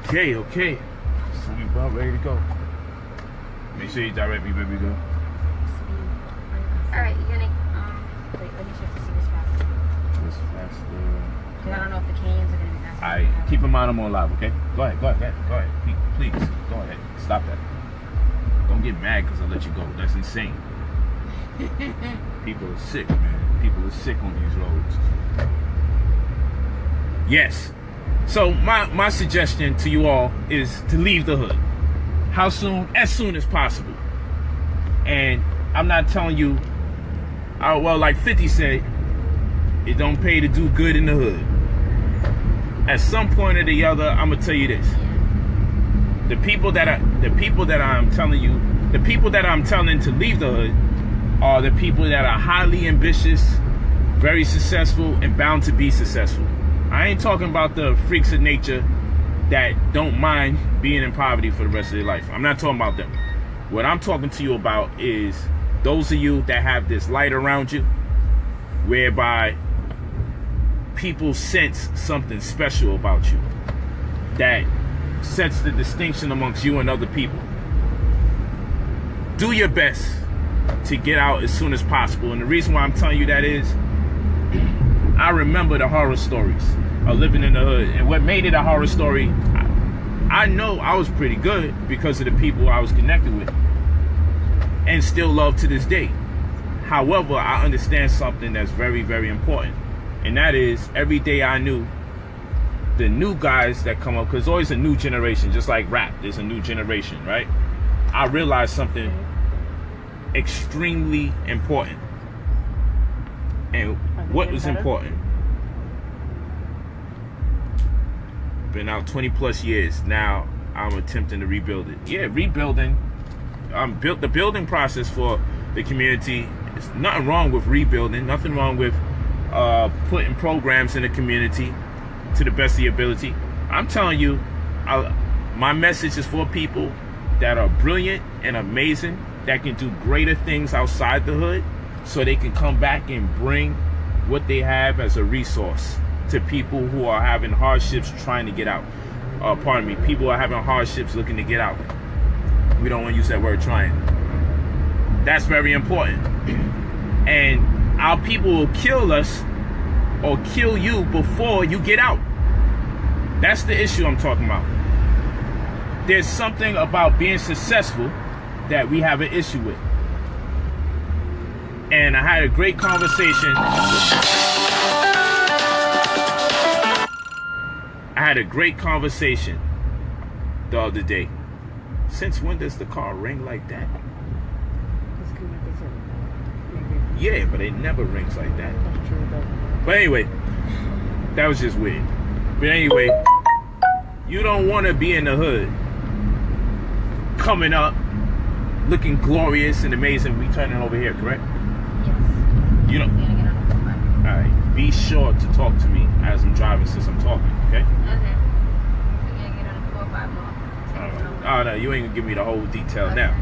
Okay. So we about ready to go. Make sure you direct me, baby girl. Alright, you're gonna, wait, let me check to see what's faster. What's faster? Because I don't know if the cans are gonna be faster. Alright, keep in mind I'm on live, okay? Go ahead. Please, go ahead. Stop that. Don't get mad because I let you go. That's insane. People are sick, man. People are sick on these roads. Yes. So my suggestion to you all is to leave the hood. How soon? As soon as possible. And I'm not telling you, well, like 50 said, it don't pay to do good in the hood. At some point or the other, I'm gonna tell you this. The people that I'm telling to leave the hood are the people that are highly ambitious, very successful, and bound to be successful. I ain't talking about the freaks of nature that don't mind being in poverty for the rest of their life. I'm not talking about them. What I'm talking to you about is those of you that have this light around you, whereby people sense something special about you that sets the distinction amongst you and other people. Do your best to get out as soon as possible. And the reason why I'm telling you that is I remember the horror stories of living in the hood. And what made it a horror story, I know I was pretty good because of the people I was connected with and still love to this day. However, I understand something that's very, very important. And that is, every day I knew the new guys that come up, because there's always a new generation, just like rap, there's a new generation, right? I realized something extremely important. And what was important? Been out 20 plus years. Now I'm attempting to rebuild it. Yeah, rebuilding. The building process for the community. There's nothing wrong with rebuilding. Nothing wrong with putting programs in the community to the best of your ability. I'm telling you, my message is for people that are brilliant and amazing, that can do greater things outside the hood, so they can come back and bring what they have as a resource to people who are having hardships trying to get out. People are having hardships looking to get out. We don't want to use that word trying. That's very important. And our people will kill us or kill you before you get out. That's the issue I'm talking about. There's something about being successful that we have an issue with. And I had a great conversation. The other day. Since when does the car ring like that? Yeah, but it never rings like that. But anyway, that was just weird. But anyway, you don't want to be in the hood coming up looking glorious and amazing. We turning over here, correct? Yes. You know. Alright, be sure to talk to me as I'm driving since I'm talking, okay? Okay. So you're gonna get on the 4 or 5 more. Oh no, you ain't gonna give me the whole detail now.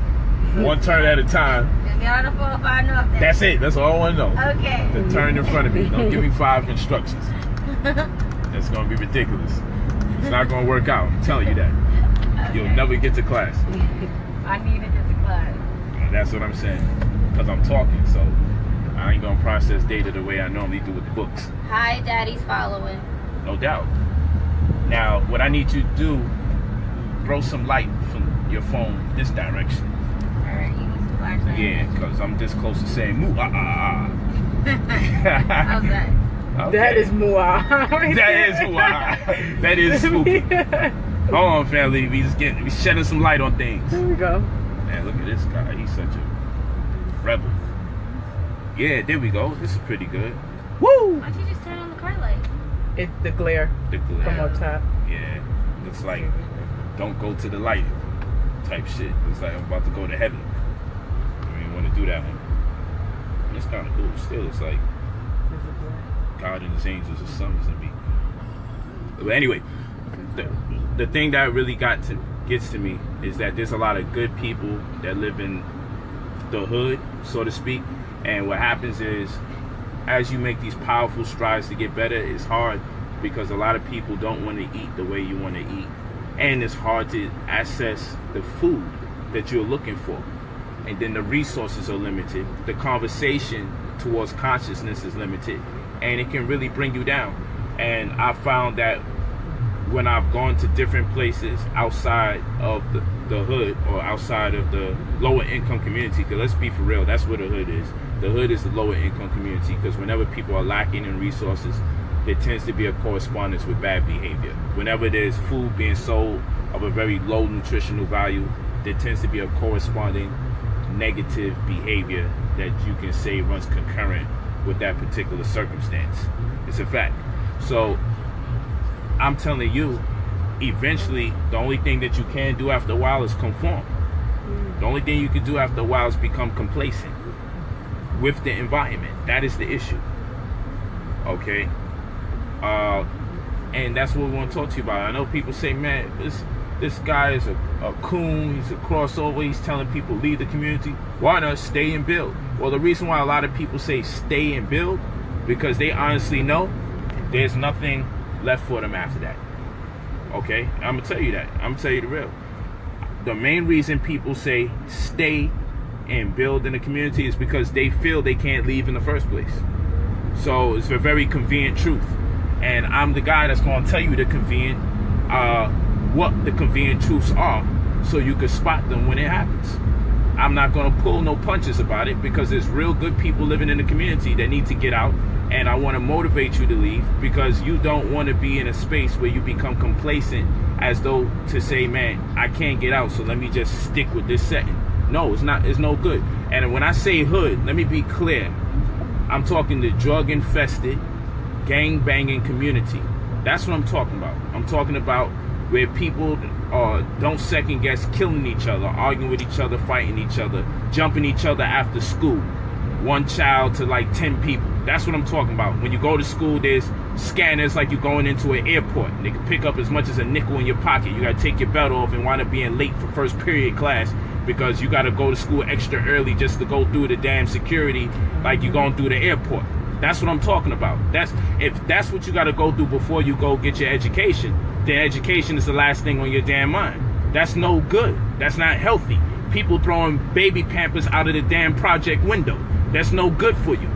One turn at a time. You're gonna get on the 4 or 5 north then. That's it. That's all I want to know. Okay. The turn in front of me. Don't give me 5 instructions. That's gonna be ridiculous. It's not gonna work out. I'm telling you that. Okay. You'll never get to class. I need to get to class. And that's what I'm saying. Because I'm talking, so I ain't gonna process data the way I normally do with the books. Hi, Daddy's following. No doubt. Now, what I need you to do, throw some light from your phone this direction. Alright, you need some flashlight. Yeah, because I'm this close to saying moo ah ah ah. How's that? Okay. That is moo ah. That is moo ah. That is spooky. Hold on, family. We shedding some light on things. There we go. Man, look at this guy. He's such a rebel. Yeah, there we go. This is pretty good. Woo! Why don't you just turn on the car light? It's the glare. The glare. From up top. Yeah. Looks like don't go to the light type shit. Looks like I'm about to go to heaven. I mean, want to do that one. It's kind of cool. Still, it's like God and his angels or something to me. But anyway, the thing that really gets to me is that there's a lot of good people that live in the hood, so to speak. And what happens is, as you make these powerful strides to get better, it's hard because a lot of people don't want to eat the way you want to eat. and it's hard to access the food that you're looking for. And then the resources are limited. The conversation towards consciousness is limited, and it can really bring you down. And I found that when I've gone to different places outside of the hood, or outside of the lower income community, because let's be for real, that's where the hood is. The hood is the lower income community, because whenever people are lacking in resources, there tends to be a correspondence with bad behavior. Whenever there's food being sold of a very low nutritional value, there tends to be a corresponding negative behavior that you can say runs concurrent with that particular circumstance. It's a fact. So I'm telling you, eventually the only thing that you can do after a while is conform. The only thing you can do after a while is become complacent with the environment. That is the issue. Okay? And that's what we want to talk to you about. I know people say, man, this guy is a coon, he's a crossover, he's telling people leave the community. Why not stay and build? Well, the reason why a lot of people say stay and build, because they honestly know there's nothing left for them after that. Okay? I'm gonna tell you that. I'm gonna tell you the real. The main reason people say stay and build in the community is because they feel they can't leave in the first place. So it's a very convenient truth. And I'm the guy that's gonna tell you the convenient what the convenient truths are, so you can spot them when it happens. I'm not going to pull no punches about it, because there's real good people living in the community that need to get out, and I want to motivate you to leave, because you don't want to be in a space where you become complacent, as though to say, man, I can't get out, so let me just stick with this setting. No, it's not. It's no good. And when I say hood, let me be clear. I'm talking the drug infested, gang banging community. That's what I'm talking about. I'm talking about where people don't second guess killing each other, arguing with each other, fighting each other, jumping each other after school. One child to like 10 people. That's what I'm talking about. When you go to school, there's scanners like you're going into an airport. They can pick up as much as a nickel in your pocket. You got to take your belt off and wind up being late for first period class, because you got to go to school extra early just to go through the damn security like you're going through the airport. That's what I'm talking about. If that's what you got to go through before you go get your education, then education is the last thing on your damn mind. That's no good. That's not healthy. People throwing baby Pampers out of the damn project window. That's no good for you.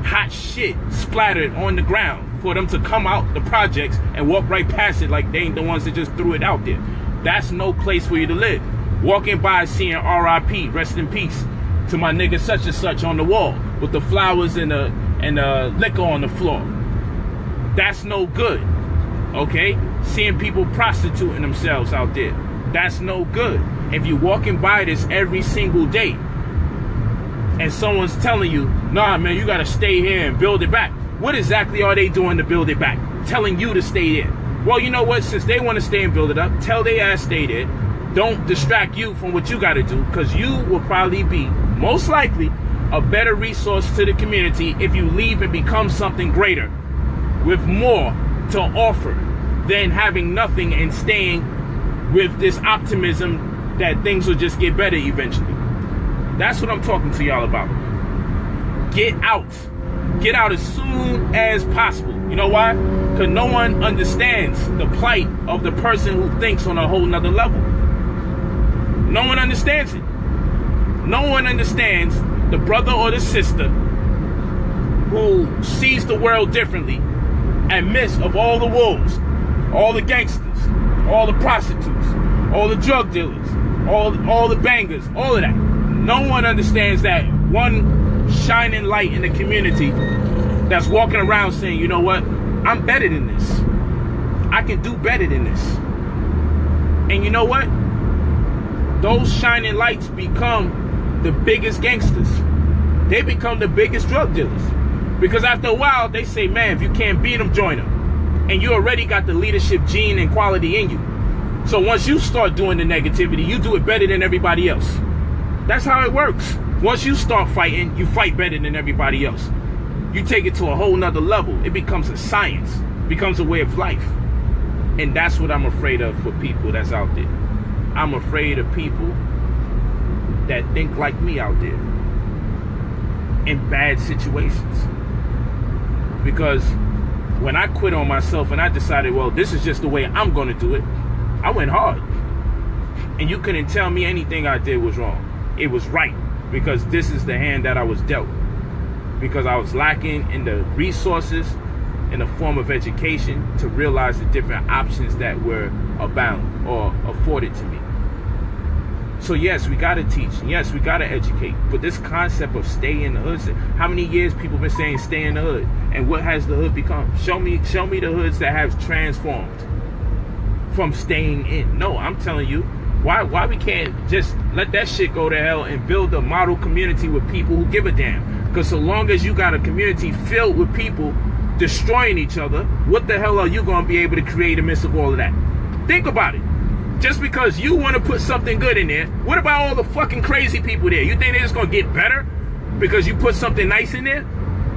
Hot shit splattered on the ground for them to come out the projects and walk right past it like they ain't the ones that just threw it out there. That's no place for you to live. Walking by seeing R.I.P., rest in peace, to my nigga such and such on the wall with the flowers and the liquor on the floor. That's no good. Okay? Seeing people prostituting themselves out there. That's no good. If you're walking by this every single day and someone's telling you, nah, man, you got to stay here and build it back. What exactly are they doing to build it back? Telling you to stay there. Well, you know what? Since they want to stay and build it up, tell their ass stay there. Don't distract you from what you got to do, because you will probably be, most likely, a better resource to the community if you leave and become something greater with more to offer than having nothing and staying with this optimism that things will just get better eventually. That's what I'm talking to y'all about. Get out. Get out as soon as possible. You know why? Because no one understands the plight of the person who thinks on a whole nother level. No one understands it. No one understands the brother or the sister who sees the world differently amidst of all the wolves, all the gangsters, all the prostitutes, all the drug dealers, all the bangers, all of that. No one understands that one shining light in the community that's walking around saying, you know what, I'm better than this. I can do better than this. And you know what? Those shining lights become the biggest gangsters. They become the biggest drug dealers. Because after a while, they say, man, if you can't beat them, join them. And you already got the leadership gene and quality in you. So once you start doing the negativity, you do it better than everybody else. That's how it works. Once you start fighting, you fight better than everybody else. You take it to a whole nother level. It becomes a science. It becomes a way of life. And that's what I'm afraid of for people that's out there. I'm afraid of people that think like me out there in bad situations. Because when I quit on myself and I decided, well, this is just the way I'm going to do it, I went hard. And you couldn't tell me anything I did was wrong. It was right, because this is the hand that I was dealt. Because I was lacking in the resources in the form of education to realize the different options that were abound or afforded to me. So yes, we gotta teach. Yes, we gotta educate. But this concept of stay in the hood, how many years people been saying stay in the hood? And what has the hood become? Show me the hoods that have transformed from staying in. No, I'm telling you, why we can't just let that shit go to hell and build a model community with people who give a damn? Because so long as you got a community filled with people destroying each other, what the hell are you going to be able to create amidst of all of that? Think about it. Just because you want to put something good in there, what about all the fucking crazy people there? You think they're just going to get better because you put something nice in there?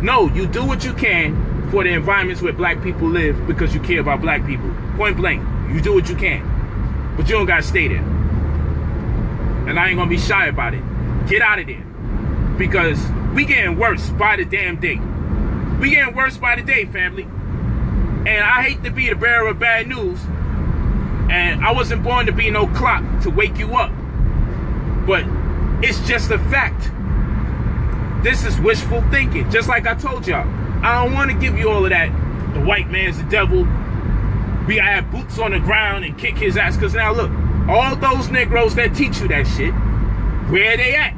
No, you do what you can for the environments where black people live because you care about black people. Point blank. You do what you can. But you don't got to stay there. And I ain't going to be shy about it. Get out of there. Because we getting worse by the damn day. We getting worse by the day, family. And I hate to be the bearer of bad news. And I wasn't born to be no clock to wake you up. But it's just a fact. This is wishful thinking. Just like I told y'all. I don't want to give you all of that. The white man's the devil. We gotta have boots on the ground and kick his ass. Because now look, all those Negroes that teach you that shit, where they at?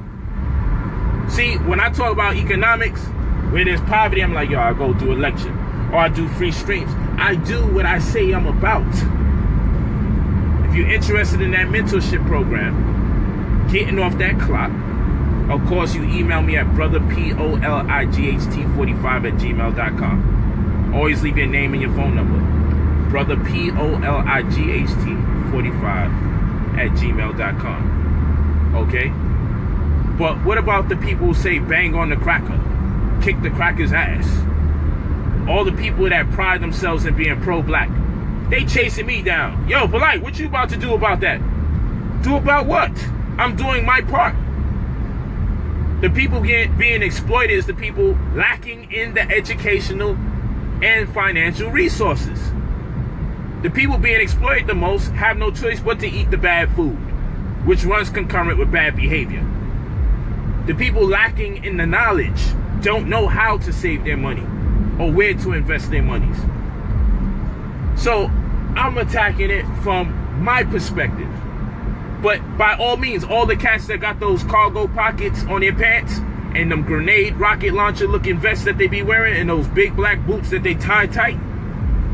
See, when I talk about economics, where there's poverty, I'm like, yo, I go do a lecture. Or I do free streams. I do what I say I'm about. If you're interested in that mentorship program, getting off that clock, of course, you email me at brotherpolight45@gmail.com. Always leave your name and your phone number. brotherpolight45@gmail.com. Okay? But what about the people who say bang on the cracker? Kick the cracker's ass? All the people that pride themselves in being pro-black. They chasing me down. Yo, Polight, what you about to do about that? Do about what? I'm doing my part. The people being exploited is the people lacking in the educational and financial resources. The people being exploited the most have no choice but to eat the bad food, which runs concurrent with bad behavior. The people lacking in the knowledge don't know how to save their money or where to invest their monies. So I'm attacking it from my perspective. But by all means, all the cats that got those cargo pockets on their pants and them grenade rocket launcher looking vests that they be wearing and those big black boots that they tie tight,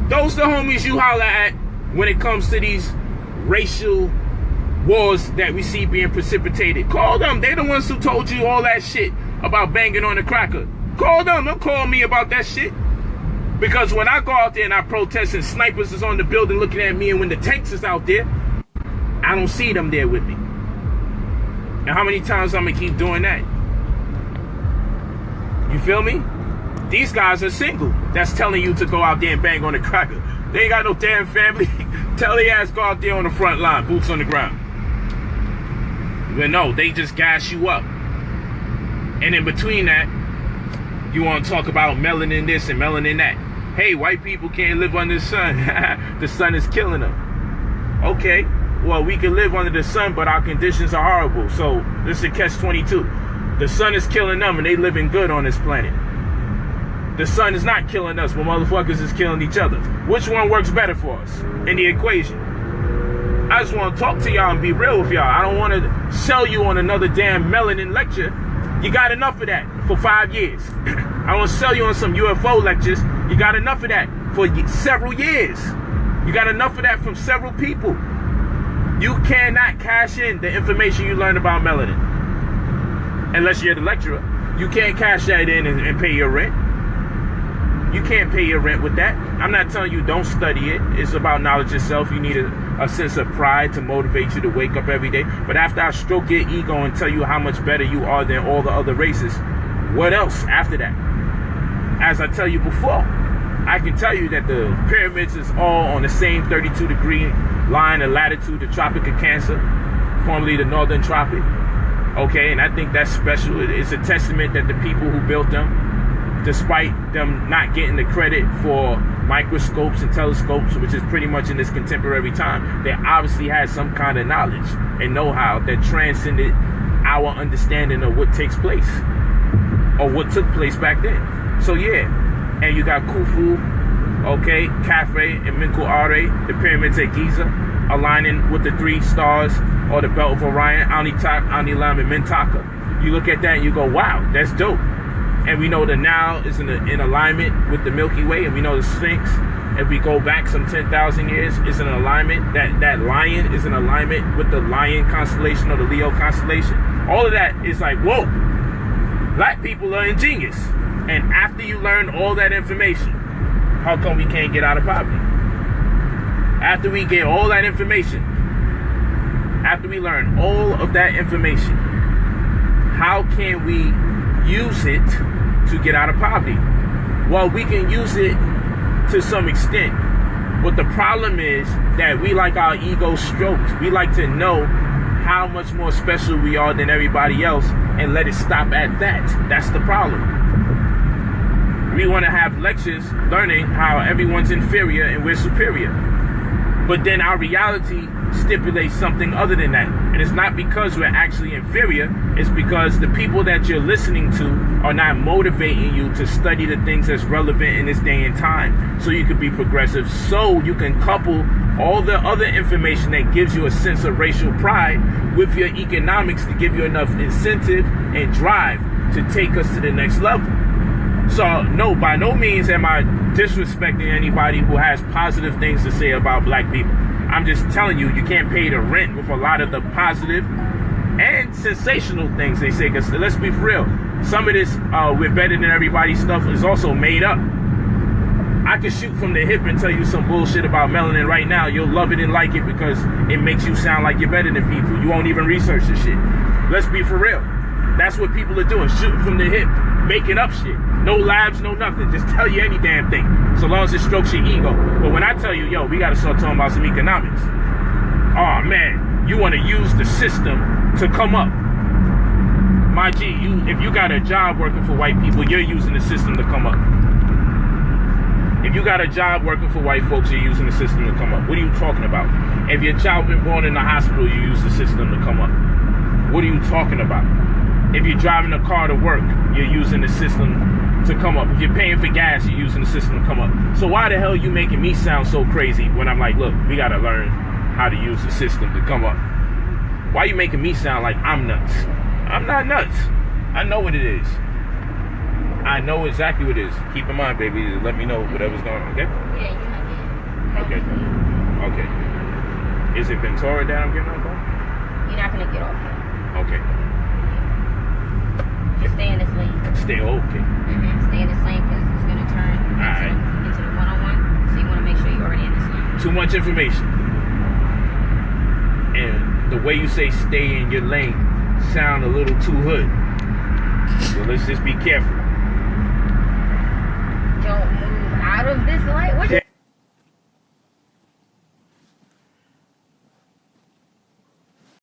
those the homies you holler at when it comes to these racial wars that we see being precipitated. Call them. They the ones who told you all that shit about banging on the cracker. Call them. Don't call me about that shit. Because when I go out there and I protest and snipers is on the building looking at me, and when the tanks is out there, I don't see them there with me. And how many times I'm going to keep doing that? You feel me? These guys are single. That's telling you to go out there and bang on the cracker. They ain't got no damn family. Tell their ass go out there on the front line, boots on the ground. But no, they just gas you up. And in between that, you want to talk about melanin this and melanin that. Hey, white people can't live under the sun. The sun is killing them. Okay. Well, we can live under the sun, but our conditions are horrible. So this is a catch-22. The sun is killing them, and they living good on this planet. The sun is not killing us, but motherfuckers is killing each other. Which one works better for us in the equation? I just want to talk to y'all and be real with y'all. I don't want to sell you on another damn melanin lecture. You got enough of that for 5 years. I want to sell you on some UFO lectures. You got enough of that for several years. You got enough of that from several people. You cannot cash in the information you learned about melanin. Unless you're the lecturer. You can't cash that in and pay your rent. You can't pay your rent with that. I'm not telling you don't study it. It's about knowledge itself. You need a sense of pride to motivate you to wake up every day. But after I stroke your ego and tell you how much better you are than all the other races, what else after that? As I tell you before, I can tell you that the pyramids is all on the same 32-degree line of latitude, the Tropic of Cancer, formerly the Northern Tropic. Okay, and I think that's special. It's a testament that the people who built them, despite them not getting the credit for microscopes and telescopes, which is pretty much in this contemporary time, they obviously had some kind of knowledge and know-how that transcended our understanding of what takes place or what took place back then. So yeah, and you got Khufu, okay, Khafre and Menkaure, the pyramids at Giza, aligning with the 3 stars or the belt of Orion, Anitak, Anilam, and Mentaka. You look at that and you go, wow, that's dope. And we know the Nile is in alignment with the Milky Way, and we know the Sphinx, if we go back some 10,000 years, is in alignment. That lion is in alignment with the Lion constellation or the Leo constellation. All of that is like, whoa, black people are ingenious. And after you learn all that information, how come we can't get out of poverty? After we get all that information, after we learn all of that information, how can we use it to get out of poverty? Well, we can use it to some extent, but the problem is that we like our ego stroked. We like to know how much more special we are than everybody else and let it stop at that. That's the problem. We want to have lectures learning how everyone's inferior and we're superior, but then our reality stipulates something other than that. And it's not because we're actually inferior, it's because the people that you're listening to are not motivating you to study the things that's relevant in this day and time, so you can be progressive, so you can couple all the other information that gives you a sense of racial pride with your economics to give you enough incentive and drive to take us to the next level. So no, by no means am I disrespecting anybody who has positive things to say about black people. I'm just telling you, you can't pay the rent with a lot of the positive and sensational things they say. Because let's be for real, some of this we're better than everybody stuff is also made up. I could shoot from the hip and tell you some bullshit about melanin right now. You'll love it and like it because it makes you sound like you're better than people. You won't even research the shit. Let's be for real. That's what people are doing, shooting from the hip, making up shit. No labs, no nothing. Just tell you any damn thing, so long as it strokes your ego. But when I tell you, yo, we got to start talking about some economics. Oh man, you want to use the system to come up. My G, if you got a job working for white people, you're using the system to come up. If you got a job working for white folks, you're using the system to come up. What are you talking about? If your child been born in the hospital, you use the system to come up. What are you talking about? If you're driving a car to work, you're using the system to come up. If you're paying for gas, you're using the system to come up. So why the hell are you making me sound so crazy when I'm like, look, we got to learn how to use the system to come up? Why are you making me sound like I'm nuts? I'm not nuts. I know what it is. I know exactly what it is. Keep in mind, baby, let me know whatever's going on, okay? Yeah, you're not getting. Okay. Is it Ventura that I'm getting on phone? You're not gonna get off here. Okay. Just stay in this lane. Stay okay. Stay in this lane because it's gonna turn into the one-on-one. So you want to make sure you're already in this lane. Too much information. And the way you say stay in your lane sound a little too hood. So let's just be careful.